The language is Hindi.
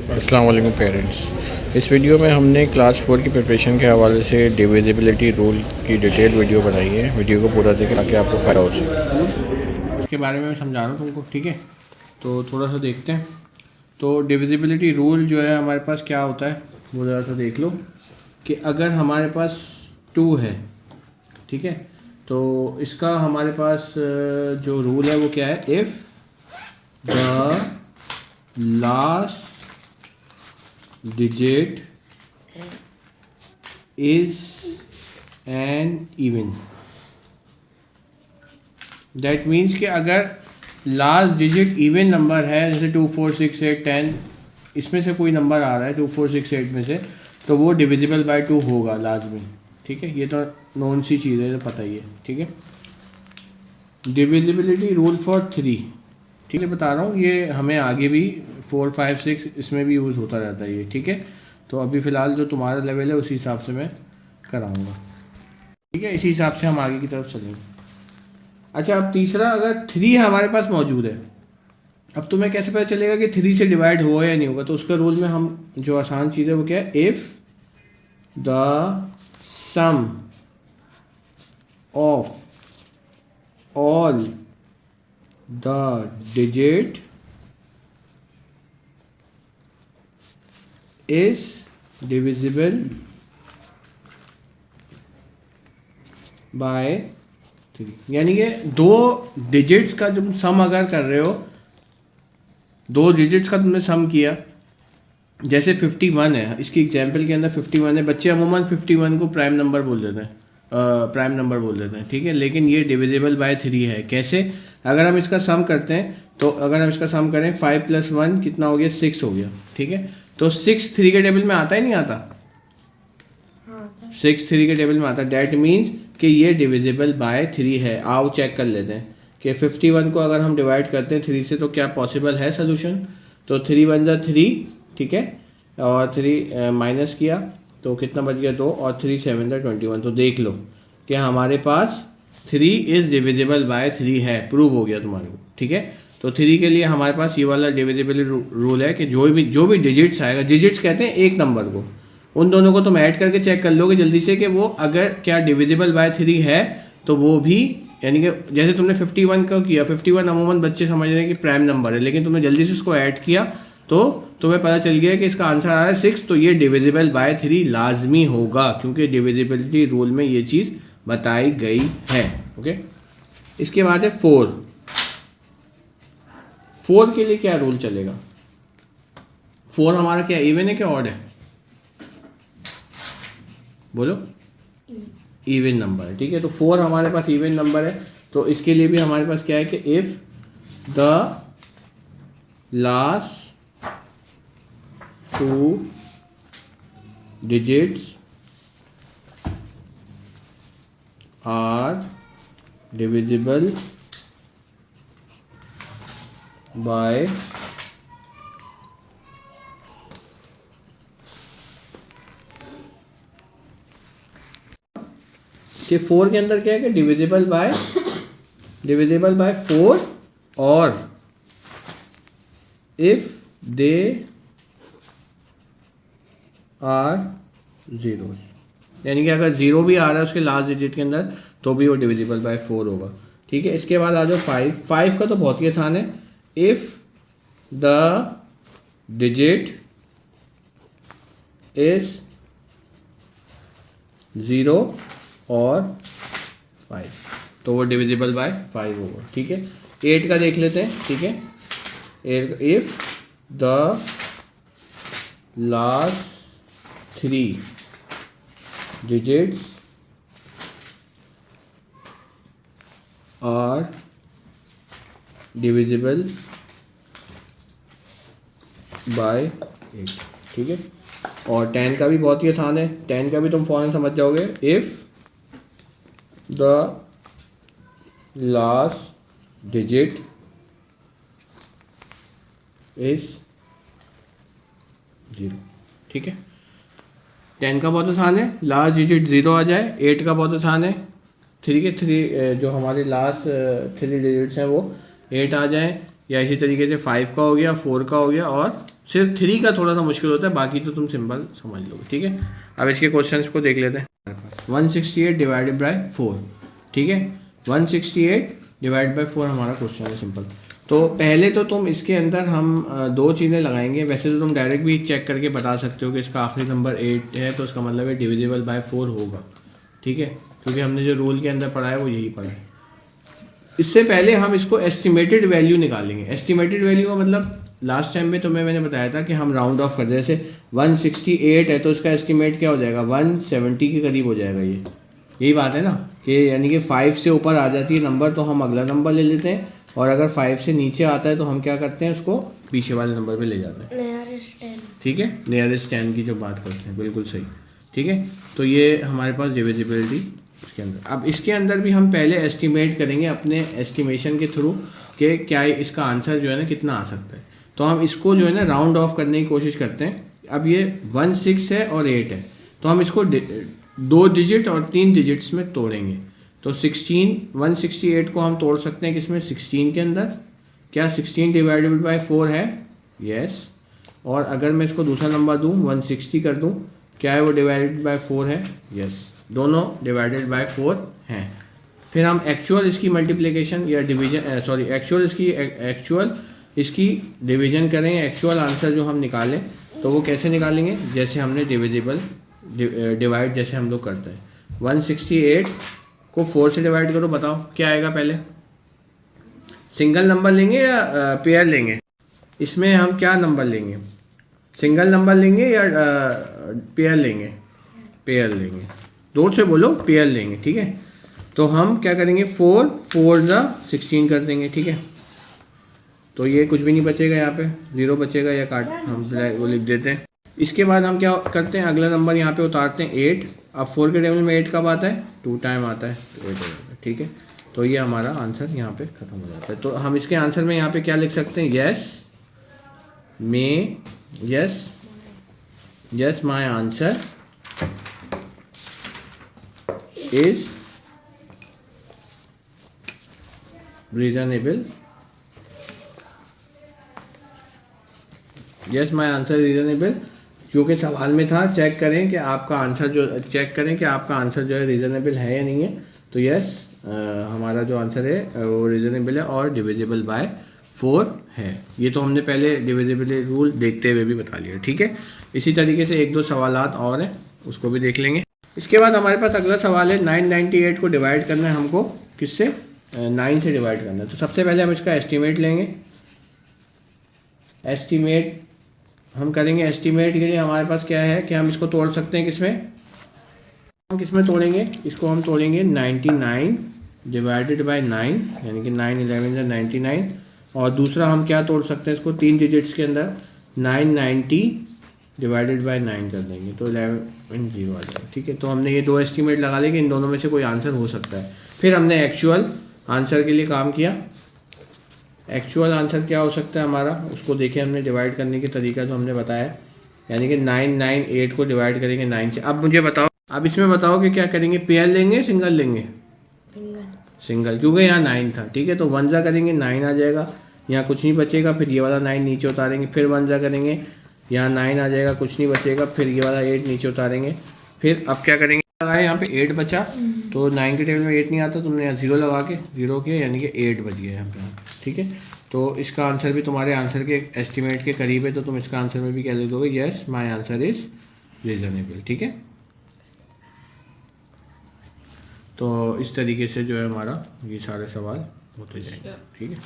अस्सलाम वालेकुम पेरेंट्स। इस वीडियो में हमने क्लास 4 की प्रिपरेशन के हवाले से डिविजिबिलिटी रूल की डिटेल वीडियो बनाई है। वीडियो को पूरा देखें ताकि आपको फ़ायदा हो सके। इसके बारे में समझा रहा हूँ तुमको, ठीक है? तो थोड़ा सा देखते हैं। तो डिविजिबिलिटी रूल जो है हमारे पास क्या होता है वो ज़रा सा देख लो कि अगर हमारे पास 2 है, ठीक है, तो इसका हमारे पास जो रूल है वो क्या है? If the last digit is an even, that means कि अगर लास्ट डिजिट इवन नंबर है, जैसे 2 4 6 8 10, इसमें से कोई नंबर आ रहा है 2 4 6 8 में से, तो वो डिविजिबल बाय 2 होगा लाजमी, ठीक है? ये तो नॉन सी चीज़ है, तो पता ही है, ठीक है? डिविजिबिलिटी रूल फॉर 3, ठीक है, बता रहा हूँ, ये हमें आगे भी 4 5 6 इसमें भी यूज़ होता रहता है ये, ठीक है? तो अभी फ़िलहाल जो तुम्हारा लेवल है उसी हिसाब से मैं कराऊंगा, ठीक है? इसी हिसाब से हम आगे की तरफ चलेंगे। अच्छा, अब तीसरा, अगर 3 हमारे पास मौजूद है, अब तुम्हें कैसे पता चलेगा कि 3 से डिवाइड हुआ या नहीं होगा? तो उसका रूल में हम जो आसान चीज़ है वो क्या है? If the sum of all the digit is divisible by 3, यानी कि 2 डिजिट्स का तुम सम अगर कर रहे हो, 2 डिजिट्स का तुमने सम किया, जैसे 51 है, इसकी एग्जांपल के अंदर 51 है, बच्चे अमूमन 51 को प्राइम नंबर बोल देते हैं, ठीक है? लेकिन ये डिविजिबल बाय 3 है। कैसे? अगर हम इसका सम करते हैं, तो अगर हम इसका सम करें 5 + 1 कितना हो गया? 6 हो गया, ठीक है? तो 6 3 के टेबल में आता ही नहीं आता? 6 3 के टेबल में आता है। डैट मीन्स कि ये डिविजिबल बाय 3 है। आओ चेक कर लेते हैं कि 51 को अगर हम डिवाइड करते हैं 3 से तो क्या पॉसिबल है सोल्यूशन? तो 3 × 1 = 3, ठीक है, और 3 माइनस किया तो कितना बच गया? 2, और 3 × 7 = 21। तो देख लो कि हमारे पास 3 इज़ डिविजिबल बाय 3 है, प्रूव हो गया तुम्हारे को, ठीक है? तो 3 के लिए हमारे पास ये वाला डिविजिबिलिटी रूल है कि जो भी डिजिट्स आएगा, डिजिट्स कहते हैं एक नंबर को, उन दोनों को तुम ऐड करके चेक कर लोगे जल्दी से कि वो अगर क्या डिविजिबल बाय 3 है, तो वो भी, यानी कि जैसे तुमने 51 का किया, 51 अमूमन बच्चे समझ रहे हैं कि प्राइम नंबर है, लेकिन तुमने जल्दी से उसको ऐड किया तो तुम्हें पता चल गया कि इसका आंसर आ रहा है 6, तो ये डिविजिबल बाय 3 लाजमी होगा, क्योंकि डिविजिबिलिटी रूल में ये चीज़ बताई गई है। ओके, इसके बाद है 4। 4 के लिए क्या रूल चलेगा? 4 हमारा क्या इवन है क्या ऑड है? बोलो। इवन नंबर है, ठीक है? तो 4 हमारे पास इवन नंबर है, तो इसके लिए भी हमारे पास क्या है कि if the last 2 digits are divisible by कि 4 के अंदर क्या है कि डिविजिबल बाय 4, और इफ दे आर 0, यानी कि अगर 0 भी आ रहा है उसके लास्ट डिजिट के अंदर तो भी वो डिविजिबल बाय 4 होगा, ठीक है? इसके बाद आ जाओ 5 का तो बहुत ही आसान है। इफ द डिजिट इज 0 और 5, तो वो डिविजिबल बाय 5 होगा, ठीक है? 8 का देख लेते हैं, ठीक है? If the last 3 digits are divisible by 8, ठीक है? और 10 का भी बहुत ही आसान है, 10 का भी तुम फौरन समझ जाओगे। If the last digit is 0, ठीक है? 10 का बहुत आसान है, लास्ट डिजिट 0 आ जाए। 8 का बहुत आसान है, 3 के 3 जो हमारे लास्ट 3 डिजिट्स हैं वो 8 आ जाए, या इसी तरीके से 5 का हो गया, 4 का हो गया और सिर्फ 3 का थोड़ा सा मुश्किल होता है, बाकी तो तुम सिंपल समझ लोगे, ठीक है। अब इसके क्वेश्चंस को देख लेते हैं। 168 डिवाइडेड बाय 4, ठीक है, 168 डिवाइड बाय 4 हमारा क्वेश्चन है सिंपल। तो पहले तो तुम इसके अंदर हम दो चीज़ें लगाएंगे। वैसे तो तुम डायरेक्ट भी चेक करके बता सकते हो कि इसका आखिरी नंबर 8 है, तो उसका मतलब है डिविजिबल बाय 4 होगा, ठीक है, क्योंकि हमने जो रूल के अंदर पढ़ा है वो यही पढ़ा है। इससे पहले हम इसको एस्टिमेटेड वैल्यू निकालेंगे। एस्टिमेटेड वैल्यू का मतलब लास्ट टाइम में तुम्हें मैंने बताया था कि हम राउंड ऑफ कर, जैसे 168 है तो इसका एस्टिमेट क्या हो जाएगा, 170 के करीब हो जाएगा। यही बात है ना, कि यानी कि 5 से ऊपर आ जाती है नंबर तो हम अगला नंबर ले लेते हैं, और अगर 5 से नीचे आता है तो हम क्या करते हैं, उसको पीछे वाले नंबर पे ले जाते हैं, ठीक है, नियरेस्ट 10 की जो बात करते हैं, बिल्कुल सही, ठीक है। तो ये हमारे पास डिविजिबिलिटी इसके अंदर। अब इसके अंदर भी हम पहले एस्टिमेट करेंगे अपने एस्टिमेशन के थ्रू कि क्या इसका आंसर जो है ना कितना आ सकता है। तो हम इसको जो है ना राउंड ऑफ करने की कोशिश करते हैं। अब ये 16 है और 8 है, तो हम इसको 2 डिजिट और 3 डिजिट्स में तोड़ेंगे। तो 168 को हम तोड़ सकते हैं किसमें, 16 के अंदर। क्या 16 डिवाइडेड बाय 4 है, यस। और अगर मैं इसको दूसरा नंबर दूं 160 कर दूं, क्या है वो डिवाइडेड बाय 4 है, यस, दोनों डिवाइडेड बाय 4 हैं। फिर हम एक्चुअल इसकी मल्टीप्लिकेशन या डिवीजन, सॉरी एक्चुअल इसकी डिवीजन करें, एक्चुअल आंसर जो हम निकालें तो वो कैसे निकालेंगे, जैसे हमने डिविजिबल डिवाइड जैसे हम लोग करते हैं। 168 को 4 से डिवाइड करो, बताओ क्या आएगा। पहले सिंगल नंबर लेंगे या पेयर लेंगे, इसमें हम क्या नंबर लेंगे, सिंगल नंबर लेंगे या पेयर लेंगे, पेयर लेंगे, जोर से बोलो, पेयर लेंगे, ठीक है। तो हम क्या करेंगे, 4 4 जा 16 कर देंगे, ठीक है। तो ये कुछ भी नहीं बचेगा, यहाँ पे 0 बचेगा या काट हम वो लिख देते हैं। इसके बाद हम क्या करते हैं, अगला नंबर यहाँ पे उतारते हैं 8। अब 4 के टेबल में 8 कब आता है, 2 टाइम आता है, तो 8 हो जाता है, ठीक है। तो ये हमारा आंसर यहाँ पे खत्म हो जाता है। तो हम इसके आंसर में यहाँ पे क्या लिख सकते हैं, yes my answer is reasonable, yes my answer reasonable, क्योंकि सवाल में था चेक करें कि आपका आंसर जो है रीजनेबल है या नहीं है। तो यस हमारा जो आंसर है वो रीजनेबल है और डिविजिबल बाय 4 है। ये तो हमने पहले डिविजिबिलिटी रूल देखते हुए भी बता लिया, ठीक है। इसी तरीके से 1-2 सवालात और हैं, उसको भी देख लेंगे। इसके बाद हमारे पास अगला सवाल है, 998 को डिवाइड करना है हमको, किससे, 9 से डिवाइड करना है। तो सबसे पहले हम इसका एस्टिमेट लेंगे। एस्टिमेट हम करेंगे, एस्टिमेट के लिए हमारे पास क्या है कि हम इसको तोड़ सकते हैं किसमें, हम किसमें तोड़ेंगे, इसको हम तोड़ेंगे 99 डिवाइडेड बाय 9, यानी कि 9 11 है 99। और दूसरा हम क्या तोड़ सकते हैं, इसको 3 डिजिट्स के अंदर 990 डिवाइडेड बाय 9 कर देंगे, तो 11 आ जाएगा, ठीक है। तो हमने ये 2 एस्टिमेट लगा लेंगे, इन दोनों में से कोई आंसर हो सकता है। फिर हमने एक्चुअल आंसर के लिए काम किया। एक्चुअल आंसर क्या हो सकता है हमारा, उसको देखें हमने डिवाइड करने की तरीका जो हमने बताया, यानी कि 998 को डिवाइड करेंगे 9 से। अब मुझे बताओ, अब इसमें बताओ कि क्या करेंगे, पेयर लेंगे सिंगल लेंगे, सिंगल, क्योंकि यहाँ 9 था, ठीक है। तो 1 जा करेंगे 9 आ जाएगा, यहाँ कुछ नहीं बचेगा, फिर ये वाला 9 नीचे उतारेंगे, फिर 1 जा करेंगे, यहाँ 9 आ जाएगा, कुछ नहीं बचेगा, फिर ये वाला 8 नीचे उतारेंगे। फिर अब क्या करेंगे, लगाए यहाँ पे 8 बचा, तो 9 के टेबल में 8 नहीं आता, तुमने यहाँ 0 लगा के 0 किया, यानी कि 8 बच गया यहाँ पे, ठीक है। तो इसका आंसर भी तुम्हारे आंसर के एस्टिमेट के करीब है, तो तुम इसका आंसर में भी क्या लिख दोगे, yes my answer is reasonable, ठीक है। तो इस तरीके से जो है हमारा ये सारे सवाल होते जाएंगे, ठीक है।